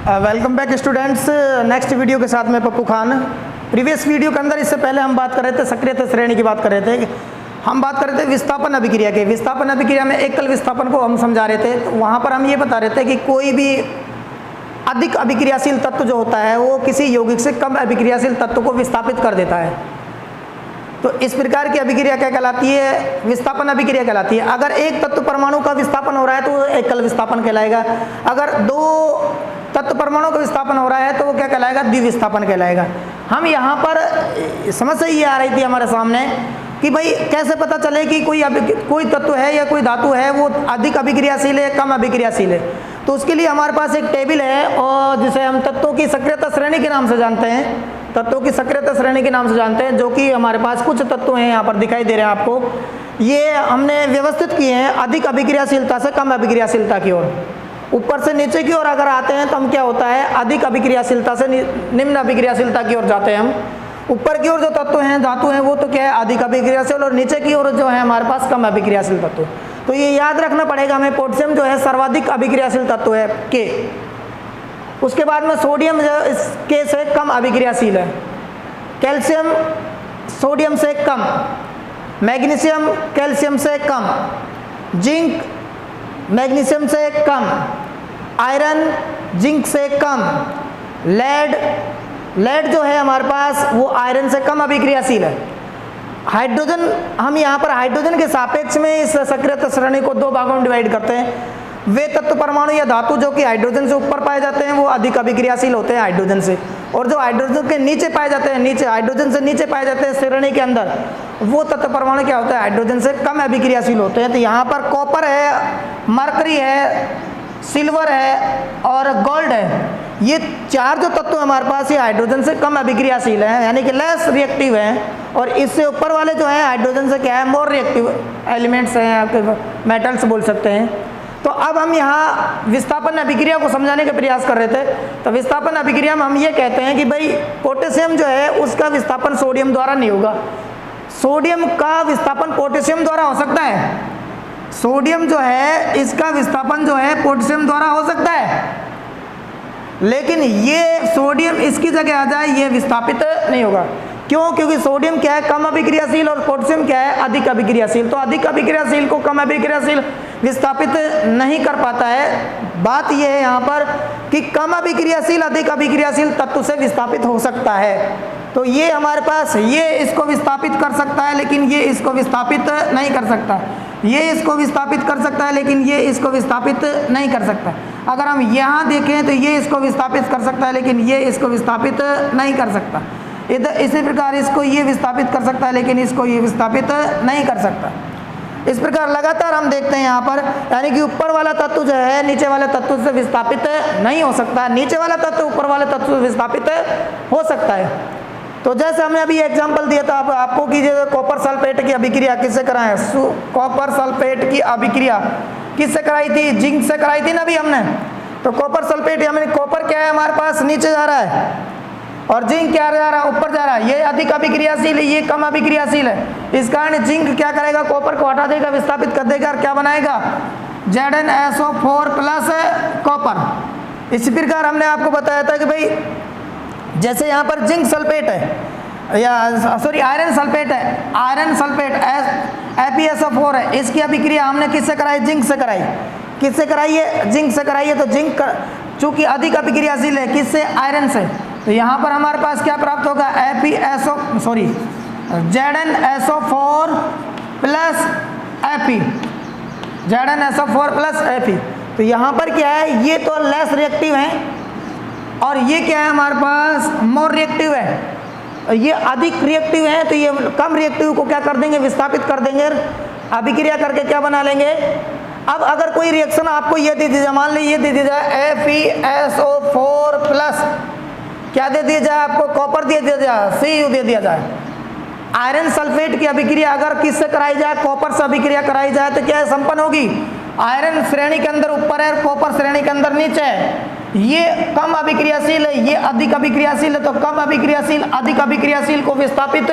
Welcome back students. Next video के साथ में पप्पू खान। प्रीवियस वीडियो के अंदर इससे पहले हम बात कर रहे थे सक्रियता श्रेणी की बात कर रहे थे। हम बात कर रहे थे विस्थापन अभिक्रिया के। विस्थापन अभिक्रिया में एकल विस्थापन को हम समझा रहे थे। तो वहाँ पर हम ये बता रहे थे कि कोई भी अधिक अभिक्रियाशील तत्व जो होता है वो किसी यौगिक से कम अभिक्रियाशील तत्व को विस्थापित कर देता है। तो इस प्रकार की अभिक्रिया क्या कहलाती है? विस्थापन अभिक्रिया कहलाती है। अगर एक तत्व परमाणु का विस्थापन हो रहा है तो वो एकल विस्थापन कहलाएगा। अगर दो तत्व परमाणु का विस्थापन हो रहा है तो वो क्या कहलाएगा? द्विविस्थापन कहलाएगा। हम यहाँ पर समस्या ये आ रही थी हमारे सामने कि भाई कैसे पता चले कि कोई तत्व है या कोई धातु है वो अधिक अभिक्रियाशील है, कम अभिक्रियाशील है। तो उसके लिए हमारे पास एक टेबल है और जिसे हम तत्वों की सक्रियता श्रेणी के नाम से जानते हैं। तत्वों की सक्रियता श्रेणी के नाम से जानते हैं, जो कि हमारे पास कुछ तत्व हैं यहाँ पर दिखाई दे रहे हैं आपको। ये हमने व्यवस्थित किए हैं अधिक अभिक्रियाशीलता से कम अभिक्रियाशीलता की ओर। ऊपर से नीचे की ओर अगर आते हैं तो हम क्या होता है, अधिक अभिक्रियाशीलता से निम्न अभिक्रियाशीलता की ओर जाते हैं हम। ऊपर की ओर जो तत्व हैं, धातु हैं, वो तो क्या है, अधिक अभिक्रियाशील, और नीचे की ओर जो है हमारे पास कम अभिक्रियाशील तत्व। तो ये याद रखना पड़ेगा हमें। पोटेशियम जो है सर्वाधिक अभिक्रियाशील तत्व है के। उसके बाद में सोडियम जो इसके से कम अभिक्रियाशील है। कैल्शियम सोडियम से कम, मैग्नीशियम कैल्शियम से कम, जिंक मैग्नीशियम से कम, आयरन जिंक से कम, लेड जो है हमारे पास वो आयरन से कम अभिक्रियाशील है। हाइड्रोजन, हम यहाँ पर हाइड्रोजन के सापेक्ष में इस सक्रियता श्रेणी को दो भागों में डिवाइड करते हैं। वे तत्व परमाणु या धातु जो कि हाइड्रोजन से ऊपर पाए जाते हैं वो अधिक अभिक्रियाशील होते हैं हाइड्रोजन से, और जो हाइड्रोजन के नीचे पाए जाते हैं, नीचे हाइड्रोजन से नीचे पाए जाते हैं श्रेणी के अंदर, वो तत्व परमाणु क्या होते हैं, हाइड्रोजन से कम अभिक्रियाशील होते हैं। तो यहाँ पर कॉपर है, मरकरी है, सिल्वर है और गोल्ड है। ये चार जो तत्व हमारे पास ये हाइड्रोजन से कम अभिक्रियाशील हैं, यानी कि लेस रिएक्टिव हैं। और इससे ऊपर वाले जो हैं हाइड्रोजन से क्या है, मोर रिएक्टिव एलिमेंट्स हैं, आपके मेटल्स बोल सकते हैं। तो अब हम यहाँ विस्थापन अभिक्रिया को समझाने का प्रयास कर रहे थे। तो विस्थापन अभिक्रिया में हम ये कहते हैं कि भाई पोटेशियम जो है उसका विस्थापन सोडियम द्वारा नहीं होगा। सोडियम का विस्थापन पोटेशियम द्वारा हो सकता है। सोडियम जो है इसका विस्थापन जो है पोटेशियम द्वारा हो सकता है, लेकिन ये सोडियम इसकी जगह आ जाए ये विस्थापित नहीं होगा। क्यों? क्योंकि सोडियम क्या है, कम अभिक्रियाशील, और पोटेशियम क्या है, अधिक अभिक्रियाशील। तो अधिक अभिक्रियाशील को कम अभिक्रियाशील विस्थापित नहीं कर पाता है। बात यह है यहाँ पर कि कम अभिक्रियाशील अधिक अभिक्रियाशील तत्व से विस्थापित हो सकता है। तो ये हमारे पास ये इसको विस्थापित कर सकता है, लेकिन ये इसको विस्थापित नहीं कर सकता। ये इसको विस्थापित कर सकता है, लेकिन ये इसको विस्थापित नहीं कर सकता। अगर हम यहाँ देखें तो ये इसको विस्थापित कर सकता है, लेकिन ये इसको विस्थापित नहीं कर सकता। इसी प्रकार इसको ये विस्थापित कर सकता है, लेकिन इसको ये विस्थापित नहीं कर सकता। इस प्रकार लगातार हम देखते हैं यहाँ पर, यानी कि ऊपर वाला तत्व जो है नीचे वाले तत्व से विस्थापित नहीं हो सकता, नीचे वाला तत्व ऊपर वाले तत्व से विस्थापित हो सकता है। तो जैसे हमने अभी एग्जांपल दिया था आपको कि जो कॉपर सल्फेट की अभिक्रिया किससे कराएं, कॉपर सल्फेट की अभिक्रिया किससे कराई थी, जिंक से कराई थी ना अभी हमने। तो कॉपर सल्फेट, यानी कॉपर क्या है हमारे पास नीचे जा रहा है और जिंक क्या जा रहा है, ऊपर जा रहा है। ये अधिक अभिक्रियाशील है, ये कम अभिक्रियाशील है। इस कारण जिंक क्या करेगा, कॉपर को हटा देगा, विस्थापित कर देगा, और क्या बनाएगा, ZnSO4 प्लस कॉपर। इसी प्रकार हमने आपको बताया था कि भाई जैसे यहाँ पर जिंक सल्फेट है, या सॉरी आयरन सल्फेट है, आयरन सल्फेट FeSO4 है, इसकी अभिक्रिया हमने किससे कराई, जिंक से कराई। किससे कराई है, जिंक से कराई है। तो जिंक चूंकि अधिक अभिक्रियाशील है किससे, आयरन से, तो यहाँ पर हमारे पास क्या प्राप्त होगा, ZnSO4 plus Fe, ZnSO4 plus Fe। तो यहाँ पर क्या है, ये तो लेस रिएक्टिव है और ये क्या है हमारे पास, मोर रिएक्टिव है। ये अधिक रिएक्टिव है, तो ये कम रिएक्टिव को क्या कर देंगे, विस्थापित कर देंगे, अभिक्रिया करके क्या बना लेंगे। अब अगर कोई रिएक्शन आपको ये दे दी जाए, मान लीजिए ये दे दी जाए FeSO4 प्लस क्या दे दिया जाए आपको, कॉपर दे दिया जाए, Cu दे दिया जाए। आयरन सल्फेट की अभिक्रिया अगर किससे कराई जाए, कॉपर से अभिक्रिया कराई जाए तो क्या संपन्न होगी, आयरन श्रेणी के अंदर ऊपर है, कॉपर श्रेणी के अंदर नीचे है। ये कम अभिक्रियाशील है, ये अधिक अभिक्रियाशील है, तो कम अभिक्रियाशील अधिक अभिक्रियाशील को विस्थापित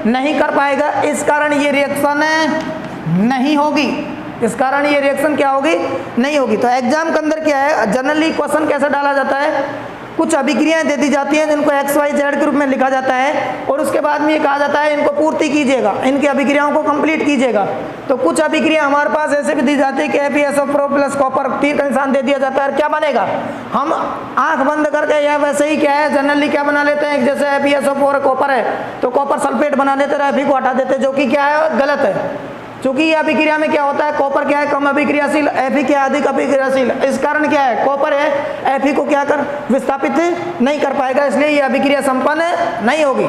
नहीं कर पाएगा। इस कारण ये रिएक्शन नहीं होगी। इस कारण ये रिएक्शन क्या होगी, नहीं होगी। तो एग्जाम के अंदर क्या है, जनरली क्वेश्चन कैसे डाला जाता है, कुछ अभिक्रियाएं दे दी जाती हैं जिनको एक्स वाई जेड के रूप में लिखा जाता है और उसके बाद में ये कहा जाता है इनको पूर्ति कीजिएगा, इनकी अभिक्रियाओं को कंप्लीट कीजिएगा। तो कुछ अभिक्रिया हमारे पास ऐसे भी दी जाती है कि FeSO4 प्लस कॉपर, तीर का निशान दे दिया जाता है, क्या बनेगा, हम आंख बंद करके या वैसे ही क्या है जनरली क्या बना लेते हैं, जैसे FeSO4 कॉपर है तो कॉपर सल्फेट बना देते हैं, Fe को हटा देते हैं, जो कि क्या है गलत है। क्योंकि ये अभिक्रिया में क्या होता है, कॉपर क्या है कम अभिक्रियाशील, Fe क्या है अधिक अभिक्रियाशील, इस कारण क्या है कॉपर है Fe को क्या कर विस्थापित नहीं कर पाएगा, इसलिए ये अभिक्रिया संपन्न नहीं होगी।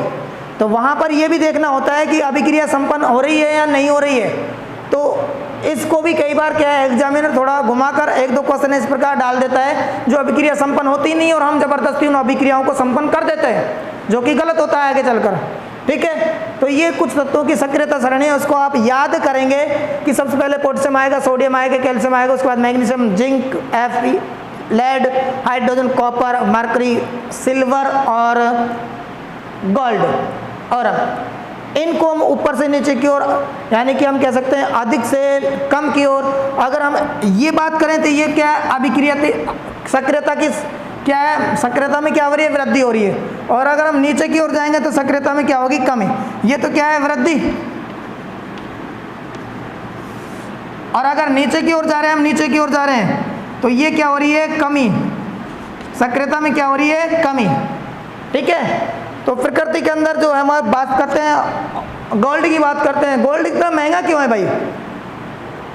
तो वहां पर ये भी देखना होता है कि अभिक्रिया संपन्न हो रही है या नहीं हो रही है। तो इसको भी कई बार क्या है एग्जामिनर थोड़ा घुमाकर एक दो क्वेश्चन इस प्रकार डाल देता है जो अभिक्रिया संपन्न होती नहीं और हम जबरदस्ती उन अभिक्रियाओं को संपन्न कर देते हैं, जो कि गलत होता है आगे चलकर। ठीक है, तो ये कुछ तत्वों की सक्रियता सरणी है, उसको आप याद करेंगे कि सबसे पहले पोटेशियम आएगा, सोडियम आएगा, कैल्शियम आएगा, उसके बाद magnesium, zinc, Fe, lead, hydrogen, copper, mercury, silver और गोल्ड। और इनको हम ऊपर से नीचे की ओर यानी कि हम कह सकते हैं अधिक से कम की ओर। अगर हम ये बात करें तो ये क्या है अभिक्रिया सक्रियता की क्या है, सक्रियता में क्या हो रही है, वृद्धि हो रही है। और अगर हम नीचे की ओर जाएंगे तो सक्रियता में क्या होगी, कमी। ये तो क्या है वृद्धि, और अगर नीचे की ओर जा रहे हैं, हम नीचे की ओर जा रहे हैं तो ये क्या हो रही है, कमी। सक्रियता में क्या हो रही है, कमी। ठीक है, तो प्रकृति के अंदर जो है हम बात करते हैं गोल्ड की बात करते हैं, गोल्ड इतना महंगा क्यों है भाई।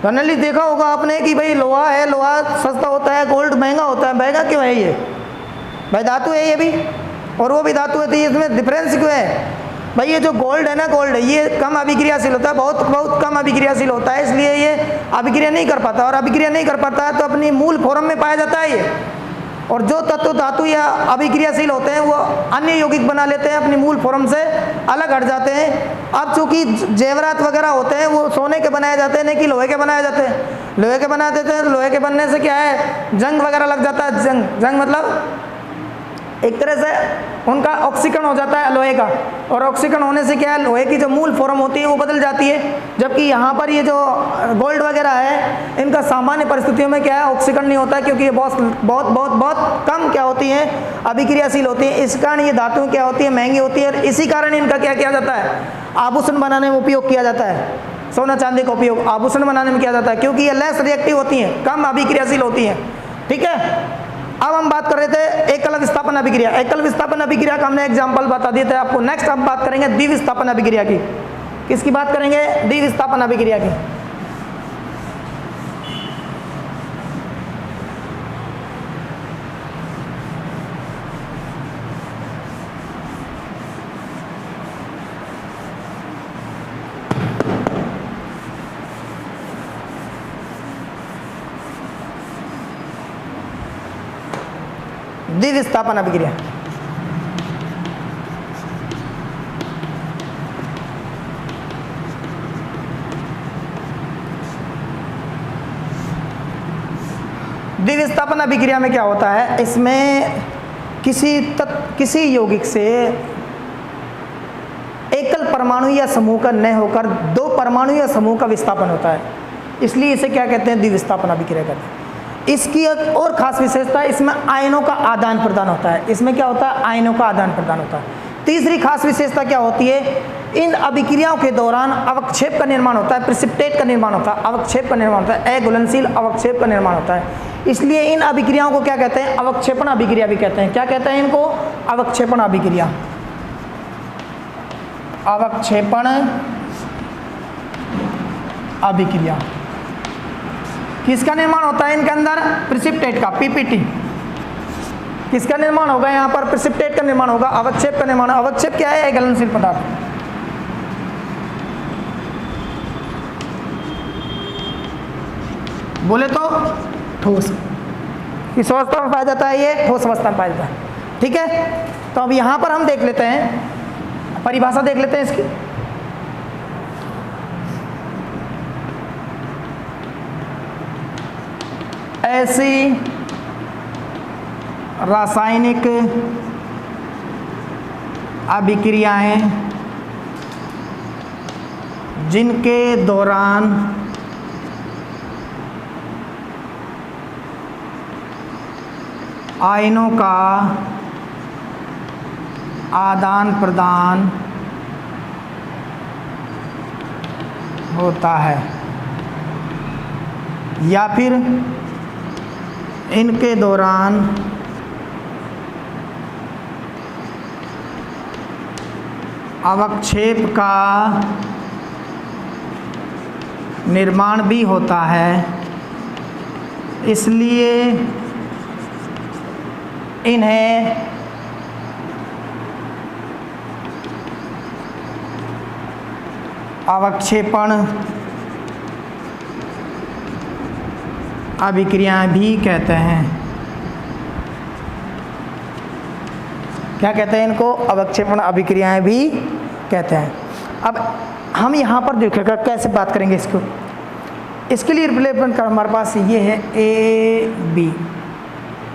जनरली देखा होगा आपने कि भाई लोहा है, लोहा सस्ता होता है, गोल्ड महंगा होता है, महंगा क्यों है ये भाई, धातु है ये भी और वो भी धातु है, तो इसमें डिफरेंस क्यों है भाई। ये जो गोल्ड है ना, गोल्ड है ये कम अभिक्रियाशील होता है, बहुत कम अभिक्रियाशील होता है, इसलिए ये अभिक्रिया नहीं कर पाता, और अभिक्रिया नहीं कर पाता है तो अपनी मूल फॉर्म में पाया जाता है ये। और जो तत्व धातु या अभिक्रियाशील होते हैं वो अन्य यौगिक बना लेते हैं, अपनी मूल फॉर्म से अलग हट जाते हैं। अब चूंकि जेवरात वगैरह होते हैं वो सोने के बनाए जाते हैं, नहीं कि लोहे के बनाए जाते हैं। लोहे के बना देते हैं, लोहे के बनने से क्या है जंग वगैरह लग जाता है, जंग मतलब एक तरह से उनका ऑक्सीकरण हो जाता है लोहे का, और ऑक्सीकरण होने से क्या है लोहे की जो मूल फॉर्म होती है वो बदल जाती है। जबकि यहाँ पर ये जो गोल्ड वगैरह है इनका सामान्य परिस्थितियों में क्या है ऑक्सीकरण नहीं होता है, क्योंकि ये बहुत कम क्या होती है अभिक्रियाशील होती है। इस कारण ये धातुएं क्या होती है महंगी होती है, इसी कारण इनका क्या किया जाता है आभूषण बनाने में उपयोग किया जाता है। सोना चांदी का उपयोग आभूषण बनाने में किया जाता है, क्योंकि ये लेस रिएक्टिव होती हैं, कम अभिक्रियाशील होती हैं। ठीक है, अब हम बात कर रहे थे एकल विस्थापन अभिक्रिया। एकल विस्थापन अभिक्रिया का हमने एग्जांपल बता दिए थे आपको। नेक्स्ट हम बात करेंगे द्विविस्थापन अभिक्रिया की। किसकी बात करेंगे, द्विविस्थापन अभिक्रिया की। द्विविस्थापन अभिक्रिया द्विविस्थापन अभिक्रिया में क्या होता है, इसमें किसी यौगिक से एकल परमाणु या समूह का न होकर दो परमाणु या समूह का विस्थापन होता है, इसलिए इसे क्या कहते हैं द्विविस्थापन अभिक्रिया कहते हैं। इसकी एक और खास विशेषता है, इसमें आयनों का आदान प्रदान होता है। इसमें क्या होता है, आयनों का आदान प्रदान होता है। तीसरी खास विशेषता क्या होती है, इन अभिक्रियाओं के दौरान अवक्षेप का निर्माण होता है, प्रिसिपिटेट का निर्माण होता है, अवक्षेप का निर्माण होता है, अघुलनशील अवक्षेप का निर्माण होता है। इसलिए इन अभिक्रियाओं को क्या कहते हैं, अवक्षेपण अभिक्रिया भी कहते हैं। क्या कहते हैं इनको, अवक्षेपण अभिक्रिया। अवक्षेपण अभिक्रिया किसका निर्माण होता है इनके अंदर, प्रिसिपिटेट का, पीपीटी। किसका निर्माण होगा यहाँ पर, प्रिसिपिटेट का निर्माण होगा, अवक्षेप का निर्माण। अवक्षेप क्या है, गलनशील पदार्थ। बोले तो ठोस, किस अवस्था में पाया जाता है, ये ठोस अवस्था में पाया जाता है। ठीक है, तो अब यहाँ पर हम देख लेते हैं, परिभाषा देख लेते हैं इसकी। ऐसी रासायनिक अभिक्रियाएं जिनके दौरान आयनों का आदान प्रदान होता है या फिर इनके दौरान अवक्षेप का निर्माण भी होता है, इसलिए इन्हें अवक्षेपण अभिक्रियाएं भी कहते हैं। क्या कहते हैं इनको? अवक्षेपण अभिक्रियाएं भी कहते हैं। अब हम यहाँ पर देखेगा कैसे बात करेंगे इसको। इसके लिए रिप्लेसमेंट का हमारे पास ये है ए बी,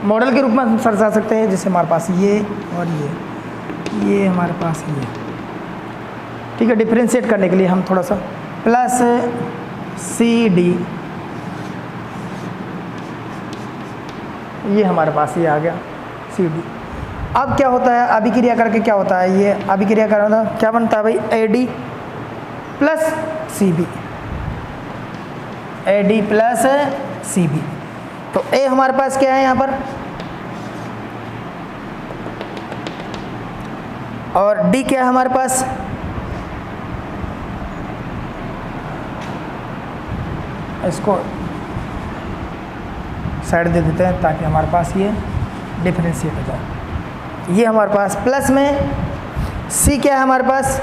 मॉडल के रूप में हम समझा सकते हैं, जैसे हमारे पास ये और ये हमारे पास ये, ठीक है। डिफ्रेंशिएट करने के लिए हम थोड़ा सा प्लस सी डी, ये हमारे पास ये आ गया सी डी। अब क्या होता है अभिक्रिया करके, क्या होता है ये अभिक्रिया करना क्या बनता है भाई, A D plus C B, A D plus C B. तो ए हमारे पास क्या है यहाँ पर, और डी क्या है हमारे पास, इसको साइड दे देते हैं ताकि हमारे पास ये डिफरेंशिएट हो जाए। ये हमारे पास प्लस में सी क्या है हमारे पास,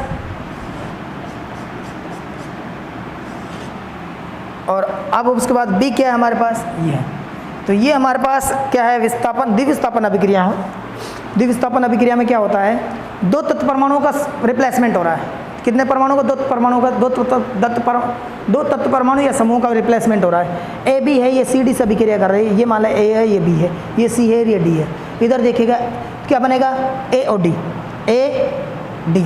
और अब उसके बाद बी क्या है हमारे पास, ये है। तो ये हमारे पास क्या है, विस्थापन द्विविस्थापन अभिक्रिया है। द्विविस्थापन अभिक्रिया में क्या होता है, दो तत्व परमाणुओं का रिप्लेसमेंट हो रहा है। कितने परमाणु का, दो परमाणु का, दो तत्व परमाणु या समूह का रिप्लेसमेंट हो रहा है। ए बी है, ये सी डी से अभिक्रिया कर रही है, ये मान लो ए है, ये बी है, ये सी है, ये डी है। इधर देखिएगा क्या बनेगा, ए और डी, ए डी,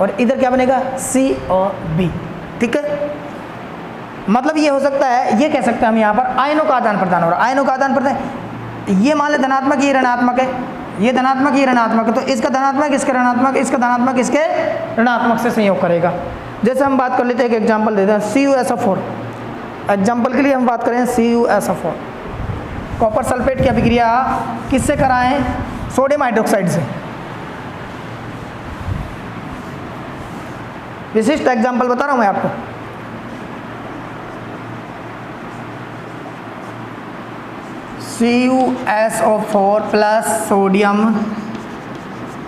और इधर क्या बनेगा, सी और बी, ठीक है। मतलब ये हो सकता है, ये कह सकते हैं हम यहाँ पर आयनों का आदान प्रदान हो रहा है। आयनों का आदान प्रदान, ये मान लें धनात्मक, ये ऋणात्मक है, ये धनात्मक, ये ऋणात्मक है, तो इसका धनात्मक, इसका ऋणात्मक, इसका धनात्मक, इसके ऋणात्मक से संयोग करेगा। जैसे हम बात कर लेते हैं, एक एग्जाम्पल देते हैं, CuSO4। एग्जाम्पल के लिए हम बात करें CuSO4, कॉपर सल्फेट की अभिक्रिया किससे कराएं, सोडियम हाइड्रोक्साइड से। विशिष्ट एग्जाम्पल बता रहा हूं मैं आपको। CuSO4 plus sodium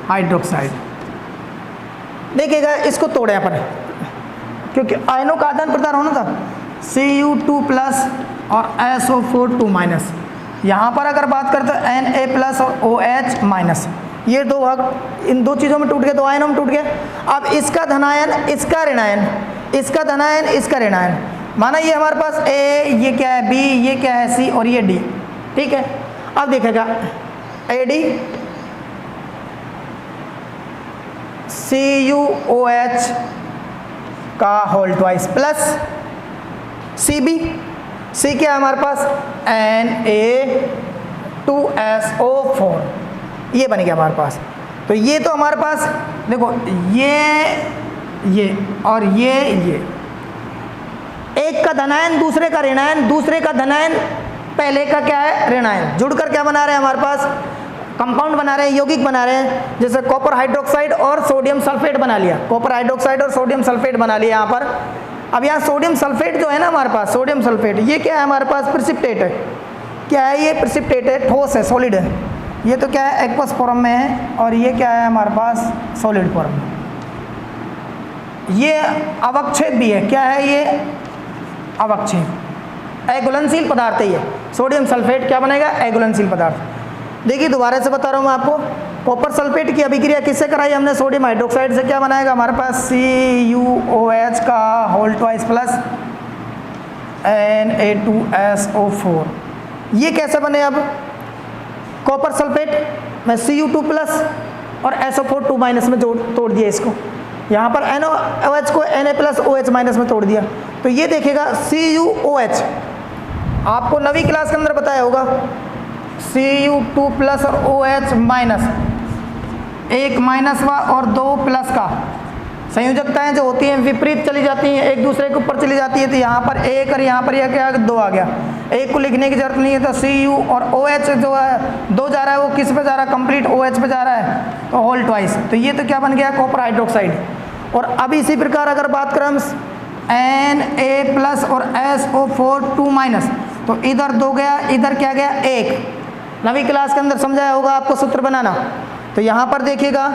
hydroxide. देखिएगा इसको तोड़े अपन, क्योंकि आयनों का आदान प्रदान होना था। Cu2 प्लस और SO4 2 माइनस। यहाँ पर अगर बात करते हैं Na प्लस और OH माइनस, ये दो भाग इन दो चीज़ों में टूट गए, दो आयनों में टूट गए। अब इसका धनायन, इसका ऋणायन, इसका धनायन, इसका ऋणायन, माना ये हमारे पास A, ये क्या है B, ये क्या है C और ये D, ठीक है। अब देखेगा AD CuOH का whole twice plus Cb, C क्या है हमारे पास, Na2SO4, ये बन गया हमारे पास। तो ये तो हमारे पास देखो, ये और ये एक का धनायन, दूसरे का ऋणायन, दूसरे का धनायन, पहले का क्या है ऋणायन, जुड़कर क्या बना रहे हैं हमारे पास, कंपाउंड बना रहे हैं, यौगिक बना रहे हैं। जैसे कॉपर हाइड्रोक्साइड और सोडियम सल्फेट बना लिया, कॉपर हाइड्रोक्साइड और सोडियम सल्फेट बना लिया यहाँ पर। अब यहाँ सोडियम सल्फेट जो है ना हमारे पास, सोडियम सल्फेट, ये क्या है हमारे पास, प्रेसिपिटेट है। क्या है ये, प्रेसिपिटेट है, ठोस है, सॉलिड है। ये तो क्या है, एक्वस फॉर्म में है, और ये क्या है हमारे पास, सॉलिड फॉर्म में। ये अवक्षेप भी है, क्या है ये, अवक्षेप, अघुलनशील पदार्थ है ये। सोडियम सल्फेट क्या बनेगा, अघुलनशील पदार्थ। देखिए दोबारा से बता रहा हूँ मैं आपको, कॉपर सल्फेट की अभिक्रिया किससे कराई हमने, सोडियम हाइड्रोक्साइड से। क्या बनाएगा हमारे पास, CuOH का होल ट्वाइस प्लस Na2SO4। ये कैसे बने, अब कॉपर सल्फेट में Cu2 प्लस और SO4 2 माइनस में तोड़ दिया इसको, यहाँ पर NaOH को Na प्लस OH माइनस में तोड़ दिया। तो ये देखेगा CuOH, आपको नवी क्लास के अंदर बताया होगा, Cu2 प्लस और OH माइनस, एक माइनस का और दो प्लस का संयोजकताएं जो होती हैं विपरीत चली जाती हैं, एक दूसरे के ऊपर चली जाती है। तो यहाँ पर एक और यहाँ पर यह क्या दो आ गया, एक को लिखने की जरूरत नहीं है। तो Cu और OH जो है दो जा रहा है, वो किस पे जा रहा है, कंप्लीट OH पे जा रहा है, तो होल ट्वाइस। तो ये तो क्या बन गया, कॉपर हाइड्रोक्साइड। और अब इसी प्रकार अगर बात करें हम Na प्लस और SO4 2 माइनस, तो इधर दो गया, इधर क्या गया एक। नवी क्लास के अंदर समझाया होगा आपको सूत्र बनाना। तो यहाँ पर देखिएगा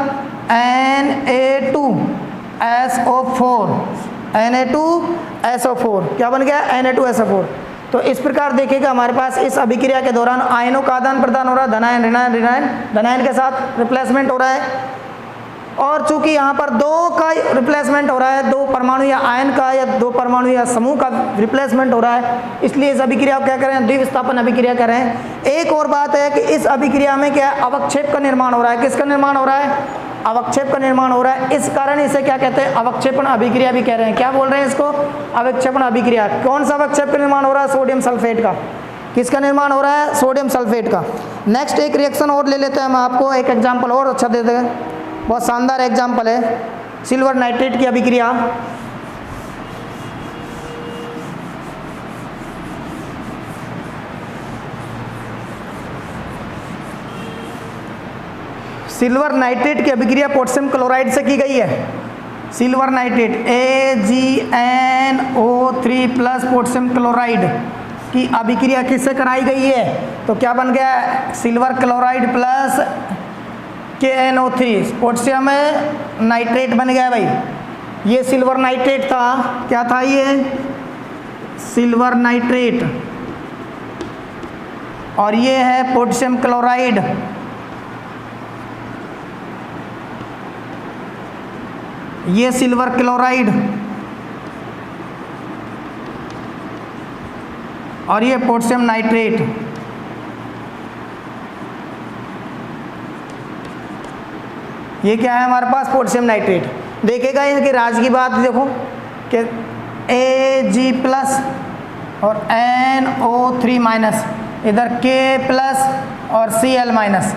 Na2SO4 क्या बन गया, Na2SO4। तो इस प्रकार देखिएगा हमारे पास इस अभिक्रिया के दौरान आयनों का आदान प्रदान हो रहा है, धनायन ऋणायन ऋणायन धनायन के साथ रिप्लेसमेंट हो रहा है। और चूंकि यहाँ पर दो का रिप्लेसमेंट हो रहा है, दो परमाणु या आयन का या दो परमाणु या समूह का रिप्लेसमेंट हो रहा है, इसलिए इस अभिक्रिया को क्या कर रहे हैं, द्विविस्थापन अभिक्रिया कर रहे हैं। एक और बात है कि इस अभिक्रिया में क्या है, अवक्षेप का निर्माण हो रहा है। किसका निर्माण हो रहा है, अवक्षेप का निर्माण हो रहा है। इस कारण इसे क्या कहते हैं, अवक्षेपण अभिक्रिया भी कह रहे हैं। क्या बोल रहे हैं इसको, अवक्षेपण अभिक्रिया। कौन सा अवक्षेप का निर्माण हो रहा है, सोडियम सल्फेट का। किसका निर्माण हो रहा है, सोडियम सल्फेट का। नेक्स्ट एक रिएक्शन और ले लेते हैं हम, आपको एक एग्जाम्पल और अच्छा दे देंगे, बहुत शानदार एग्जाम्पल है, सिल्वर नाइट्रेट की अभिक्रिया। सिल्वर नाइट्रेट की अभिक्रिया पोटेशियम क्लोराइड से की गई है। Silver nitrate AgNO3 plus potassium chloride की अभिक्रिया किससे कराई गई है, तो क्या बन गया, silver chloride plus KNO3 potassium nitrate बन गया भाई। ये सिल्वर नाइट्रेट था, क्या था ये, सिल्वर नाइट्रेट, और ये है पोटेशियम क्लोराइड। ये सिल्वर क्लोराइड और ये पोटेशियम नाइट्रेट। ये क्या है हमारे पास, पोटेशियम नाइट्रेट। देखेगा इनकी राज की बात देखो कि Ag प्लस और NO3 माइनस, इधर K प्लस और Cl माइनस।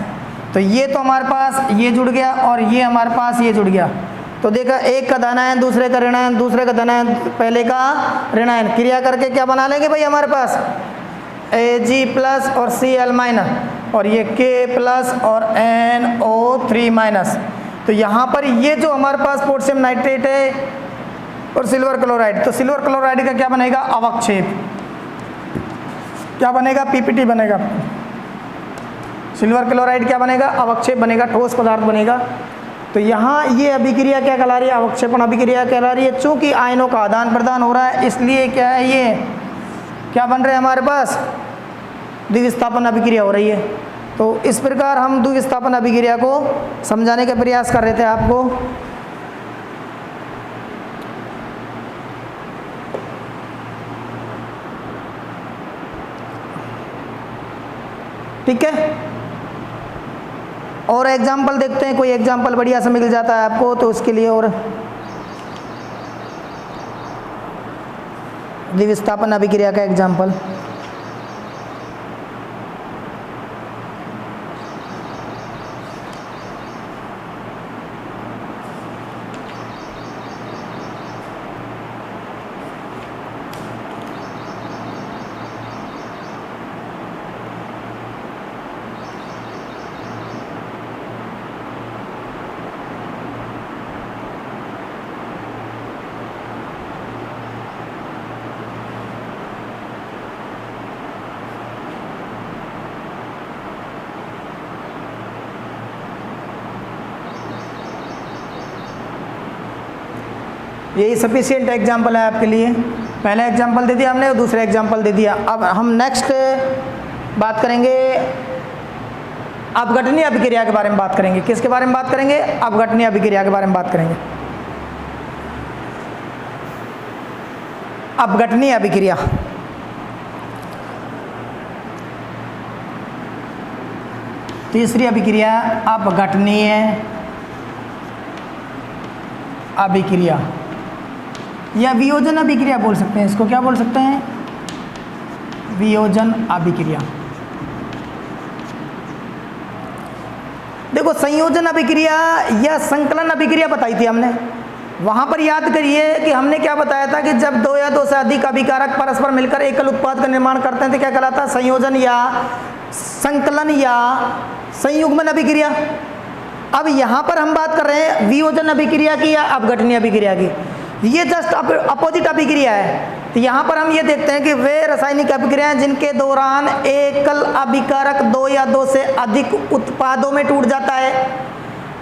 तो ये तो हमारे पास ये जुड़ गया और ये हमारे पास ये जुड़ गया। तो देखा एक का धनायन दूसरे का ऋणायन, दूसरे का धनायन पहले का ऋणायन, क्रिया करके क्या बना लेंगे भाई हमारे पास Ag प्लस और Cl माइनस, और ये K प्लस और NO3 माइनस। तो यहाँ पर ये जो हमारे पास पोटेशियम नाइट्रेट है और सिल्वर क्लोराइड, तो सिल्वर क्लोराइड का क्या बनेगा, अवक्षेप। क्या बनेगा, PPT बनेगा। सिल्वर क्लोराइड क्या बनेगा, अवक्षेप बनेगा, ठोस पदार्थ बनेगा। तो यहाँ ये अभिक्रिया क्या कहला रही है, अवक्षेपण अभिक्रिया कहला रही है। चूंकि आयनों का आदान प्रदान हो रहा है, इसलिए क्या है, ये क्या बन रहे हैं हमारे पास, द्विविस्थापन अभिक्रिया हो रही है। तो इस प्रकार हम द्विविस्थापन अभिक्रिया को समझाने का प्रयास कर रहे थे आपको। ठीक है, और एग्जाम्पल देखते हैं, कोई एग्जाम्पल बढ़िया से मिल जाता है आपको तो उसके लिए। और द्विविस्थापन अभिक्रिया का एग्जाम्पल, यही सफिशिएंट एग्जाम्पल है आपके लिए। पहला एग्जाम्पल दे दिया हमने और दूसरा एग्जाम्पल दे दिया। अब हम नेक्स्ट बात करेंगे, अपघटनीय अभिक्रिया के बारे में बात करेंगे। किसके बारे में बात करेंगे, अपघटनीय अभिक्रिया के बारे में बात करेंगे। अपघटनीय अभिक्रिया, तीसरी अभिक्रिया अपघटनीय अभिक्रिया या वियोजन अभिक्रिया बोल सकते हैं इसको। क्या बोल सकते हैं, वियोजन अभिक्रिया। देखो संयोजन अभिक्रिया या संकलन अभिक्रिया बताई थी हमने, वहां पर याद करिए कि हमने क्या बताया था कि जब दो या दो से अधिक अभिकारक परस्पर मिलकर एकल उत्पाद का निर्माण करते हैं तो क्या कहलाता है, संयोजन या संकलन या संयुग्मन अभिक्रिया। अब यहां पर हम बात कर रहे हैं वियोजन अभिक्रिया की या अपघटनीय अभिक्रिया की, ये जस्ट अपोजिट अभिक्रिया है। तो यहाँ पर हम ये देखते हैं कि वे रासायनिक अभिक्रियाएं जिनके दौरान एकल अभिकारक दो या दो से अधिक उत्पादों में टूट जाता है,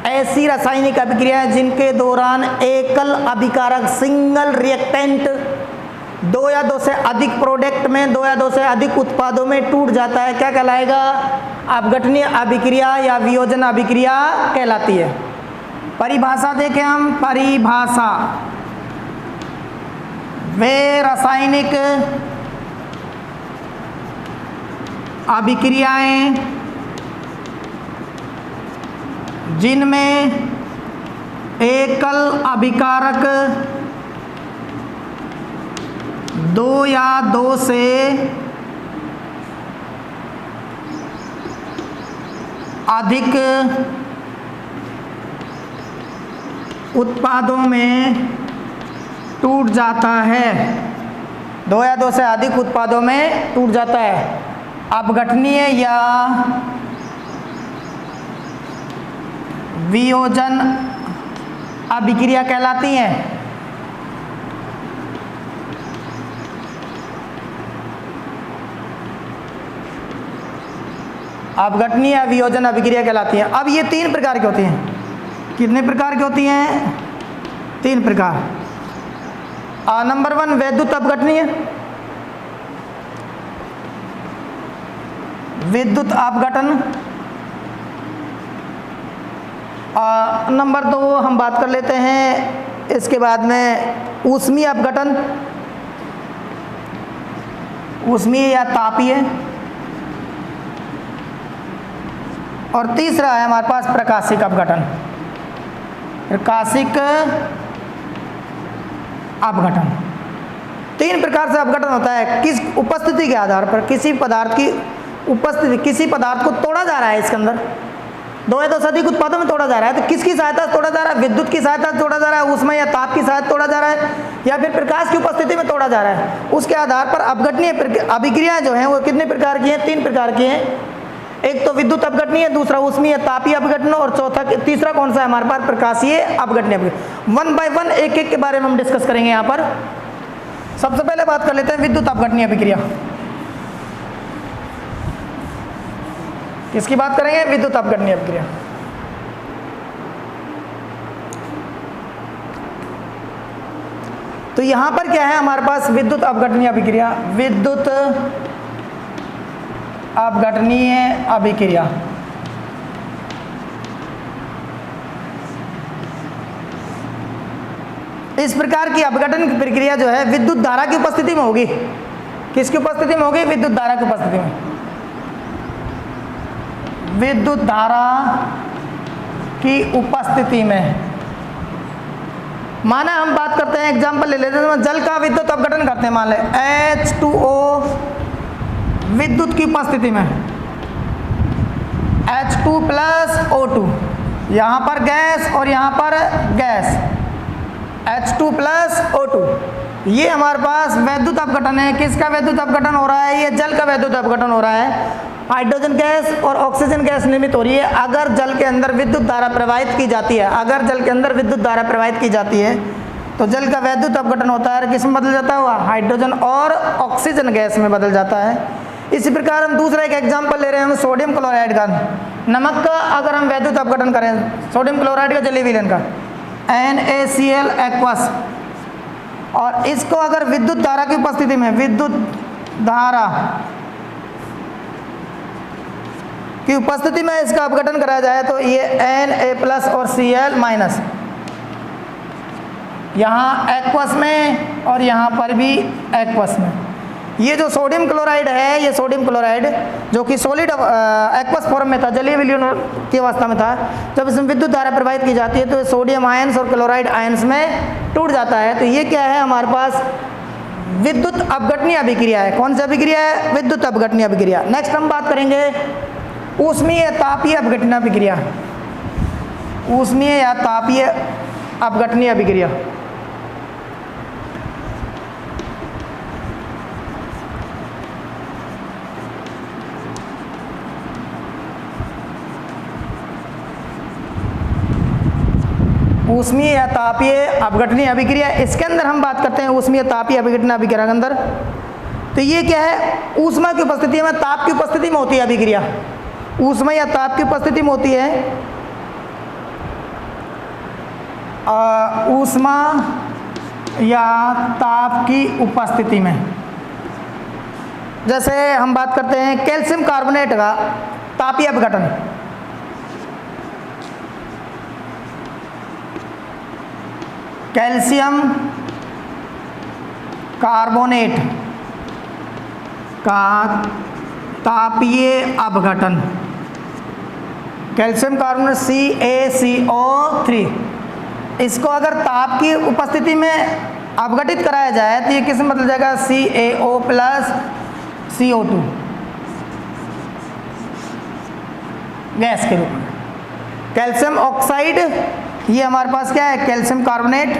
ऐसी रासायनिक अभिक्रियाएं जिनके दौरान एकल अभिकारक सिंगल रिएक्टेंट दो या दो से अधिक प्रोडक्ट में दो या दो से अधिक उत्पादों में टूट जाता है, क्या कहलाएगा, अपघटनीय अभिक्रिया या वियोजन अभिक्रिया कहलाती है। परिभाषा देखें हम, परिभाषा, वे रासायनिक अभिक्रियाएं जिनमें एकल अभिकारक दो या दो से अधिक उत्पादों में टूट जाता है, दो या दो से अधिक उत्पादों में टूट जाता है, अपघटनीय या वियोजन अभिक्रिया कहलाती हैं। अपघटनीय या वियोजन अभिक्रिया कहलाती है। अब ये तीन प्रकार की होती हैं, कितने प्रकार की होती हैं, तीन प्रकार। नंबर 1 वैद्युत अपघटनीय, विद्युत अपघटन। नंबर 2 हम बात कर लेते हैं इसके बाद में ऊष्मीय अपघटन, ऊष्मीय या तापीय। और तीसरा है हमारे पास प्रकाशिक अपघटन, प्रकाशिक अपघटन। तीन प्रकार से अपघटन होता है, किस उपस्थिति के आधार पर, किसी पदार्थ की उपस्थिति, किसी पदार्थ को तोड़ा जा रहा है, इसके अंदर दो या दो से अधिक उत्पादों में तोड़ा जा रहा है, तो किसकी सहायता से तोड़ा जा रहा है, विद्युत की सहायता से तोड़ा जा रहा है, ऊष्मा या ताप की सहायता से तोड़ा जा रहा है, या फिर प्रकाश की उपस्थिति में तोड़ा जा रहा है, उसके आधार पर अपघटनीय अभिक्रियाएं जो हैं वो कितने प्रकार की हैं, तीन प्रकार की हैं। एक तो विद्युत अपघटनीय, दूसरा ऊष्मीय तापीय अपघटन, और चौथा तीसरा कौन सा है हमारे पास, प्रकाशीय अपघटनीय। 1 बाय 1 एक एक के बारे में हम डिस्कस करेंगे यहाँ पर। सबसे पहले बात कर लेते हैं विद्युत अपघटनीय अभिक्रिया। किसकी बात करेंगे, विद्युत अपघटनीय अभिक्रिया। तो यहां पर क्या है हमारे पास, विद्युत अपघटनीय अभिक्रिया, विद्युत अपघटनीय अभिक्रिया। इस प्रकार की अपघटन की प्रक्रिया जो है विद्युत धारा की उपस्थिति में होगी। किसकी उपस्थिति में होगी, विद्युत धारा की उपस्थिति में। विद्युत धारा की उपस्थिति में, माना हम बात करते हैं, एग्जांपल ले लेते हैं, जल का विद्युत अपघटन करते हैं, मान ले H2O विद्युत की उपस्थिति में, H2 प्लस O2, यहाँ पर गैस और यहाँ पर गैस, H2 प्लस O2, ये हमारे पास वैद्युत अपघटन है। किसका वैद्युत अपघटन हो रहा है, ये जल का वैद्युत अपघटन हो रहा है। हाइड्रोजन गैस और ऑक्सीजन गैस निर्मित हो रही है। अगर जल के अंदर विद्युत धारा प्रवाहित की जाती है, अगर जल के अंदर विद्युत धारा प्रवाहित की जाती है तो जल का वैद्युत अपघटन होता है, किस में बदल जाता है, हाइड्रोजन और ऑक्सीजन गैस में बदल जाता है। इसी प्रकार हम दूसरा एक एग्जाम्पल ले रहे हैं, हम सोडियम क्लोराइड का, नमक का अगर हम वैद्युत अपघटन करें, सोडियम क्लोराइड का जलीय विलयन का NaCl एक्वस, और इसको अगर विद्युत धारा की उपस्थिति में, विद्युत धारा की उपस्थिति में इसका अपघटन कराया जाए तो ये Na प्लस और Cl माइनस, यहाँ एक्वस में और यहाँ पर भी एक्वस में। ये जो सोडियम क्लोराइड है, ये सोडियम क्लोराइड जो कि सॉलिड एक्वस फॉर्म में था, जलीय विलयन की अवस्था में था, जब इसमें विद्युत धारा प्रवाहित की जाती है तो सोडियम आयंस और क्लोराइड आयंस में टूट जाता है। तो ये क्या है हमारे पास, विद्युत अपघटनीय अभिक्रिया है। कौन सी अभिक्रिया है, विद्युत अपघटनीय अभिक्रिया। नेक्स्ट हम बात करेंगे ऊष्मीय तापीय अपघटनीय अभिक्रिया। ऊष्मीय या तापीय अपघटनीय अभिक्रिया। ऊष्मीय या तापीय अपघटनीय अभिक्रिया, इसके अंदर हम बात करते हैं ऊष्मीय तापीय अपघटनीय अभिक्रिया के अंदर। तो ये क्या है, ऊष्मा की उपस्थिति में, ताप की उपस्थिति में होती है अभिक्रिया। ऊष्मा या ताप की उपस्थिति में होती है, ऊष्मा या ताप की उपस्थिति में। जैसे हम बात करते हैं कैल्शियम कार्बोनेट का तापीय अपघटन। कैल्शियम कार्बोनेट का तापीय अपघटन, कैल्शियम कार्बोनेट CaCO3, इसको अगर ताप की उपस्थिति में अपघटित कराया जाए तो ये किस में बदल जाएगा, CaO प्लस CO2 गैस के रूप में। कैल्शियम ऑक्साइड, ये हमारे पास क्या है, कैल्शियम कार्बोनेट,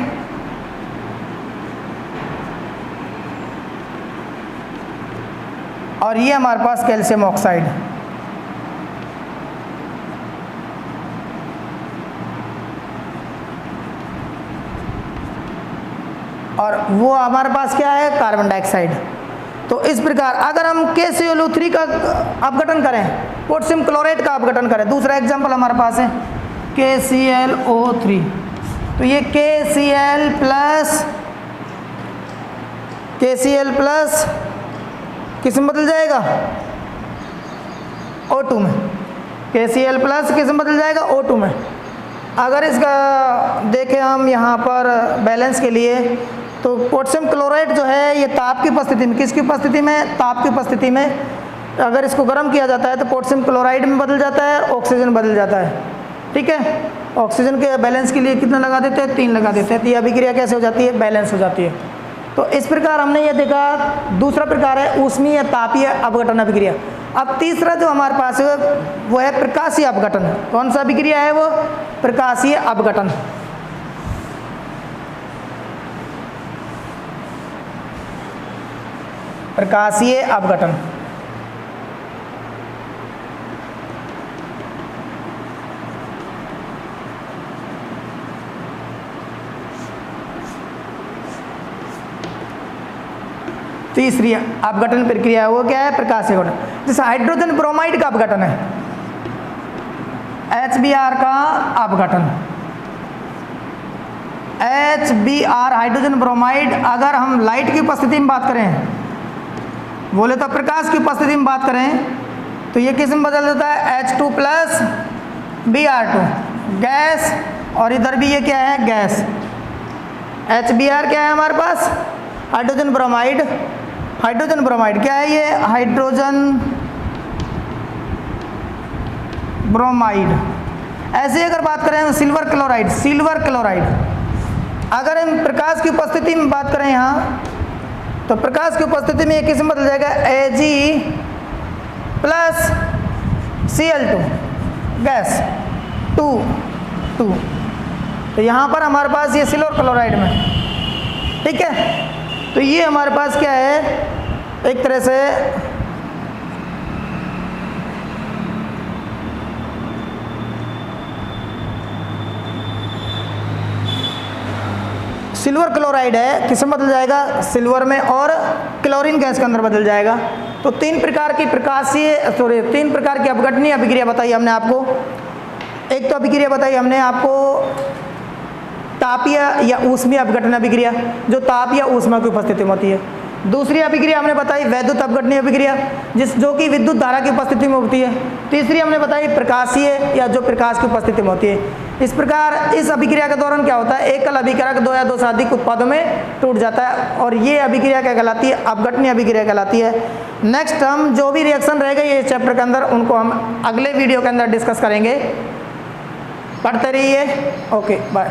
और ये हमारे पास कैल्शियम ऑक्साइड। और वो हमारे पास क्या है, कार्बन डाइऑक्साइड। तो इस प्रकार अगर हम KClO3 का अपघटन करें, पोटेशियम क्लोराइड का अपघटन करें, दूसरा एग्जांपल हमारे पास है KClO3, तो ये KCl प्लस किस में बदल जाएगा, O2 में। KCl प्लस किस में बदल जाएगा, O2 में। अगर इसका देखें हम यहाँ पर बैलेंस के लिए, तो पोटेशियम क्लोराइड जो है ये ताप की उपस्थिति में, किसकी उपस्थिति में, ताप की उपस्थिति में, अगर इसको गर्म किया जाता है तो पोटेशियम क्लोराइड में बदल जाता है, ऑक्सीजन बदल जाता है। ठीक है, ऑक्सीजन के बैलेंस के लिए कितना लगा देते हैं, 3 लगा देते हैं। तो ये अभिक्रिया कैसे हो जाती है, बैलेंस हो जाती है। तो इस प्रकार हमने ये देखा, दूसरा प्रकार है ऊष्मीय या तापीय अपघटन अभिक्रिया। अब तीसरा जो हमारे पास है वो है प्रकाशीय अपघटन। कौन सा अभिक्रिया है वो, प्रकाशीय अपघटन। प्रकाशीय अपघटन, तीसरी अपघटन प्रक्रिया वो क्या है, प्रकाशीय अपघटन। जैसे हाइड्रोजन ब्रोमाइड का अपघटन है, HBr का अपघटन। HBr हाइड्रोजन ब्रोमाइड, अगर हम लाइट की उपस्थिति में बात करें, बोले तो प्रकाश की उपस्थिति में बात करें, तो ये किस में बदल जाता है, H2 प्लस Br2 गैस, और इधर भी ये क्या है, गैस। HBr क्या है हमारे पास, हाइड्रोजन ब्रोमाइड। हाइड्रोजन ब्रोमाइड क्या है ये, हाइड्रोजन ब्रोमाइड। ऐसे ही अगर बात करें सिल्वर क्लोराइड, सिल्वर क्लोराइड, अगर हम प्रकाश की उपस्थिति में बात करें यहाँ, तो प्रकाश की उपस्थिति में ये किस में बदल जाएगा, Ag प्लस Cl2 गैस 2। तो यहाँ पर हमारे पास ये सिल्वर क्लोराइड में, ठीक है। तो ये हमारे पास क्या है, एक तरह से सिल्वर क्लोराइड है, किस में बदल जाएगा, सिल्वर में, और क्लोरीन गैस के अंदर बदल जाएगा। तो 3 प्रकार की अपघटनीय अभिक्रिया बताई हमने आपको। एक तो अभिक्रिया बताई हमने आपको तापीय या ऊष्मीय अपघटन अभिक्रिया, जो ताप या ऊष्मा की उपस्थिति में होती है। दूसरी अभिक्रिया हमने बताई वैद्युत अपघटनीय अभिक्रिया, जो कि विद्युत धारा की उपस्थिति में होती है। तीसरी हमने बताई प्रकाशीय, या जो प्रकाश की उपस्थिति में होती है। इस प्रकार इस अभिक्रिया के दौरान क्या होता है, एकल अभिकारक 2 या 2 से अधिक उत्पादों में टूट जाता है, और ये अभिक्रिया क्या कहलाती है, अपघटनीय अभिक्रिया कहलाती है। नेक्स्ट हम जो भी रिएक्शन रहेगा ये चैप्टर के अंदर, उनको हम अगले वीडियो के अंदर डिस्कस करेंगे। पढ़ते रहिए। Okay, bye.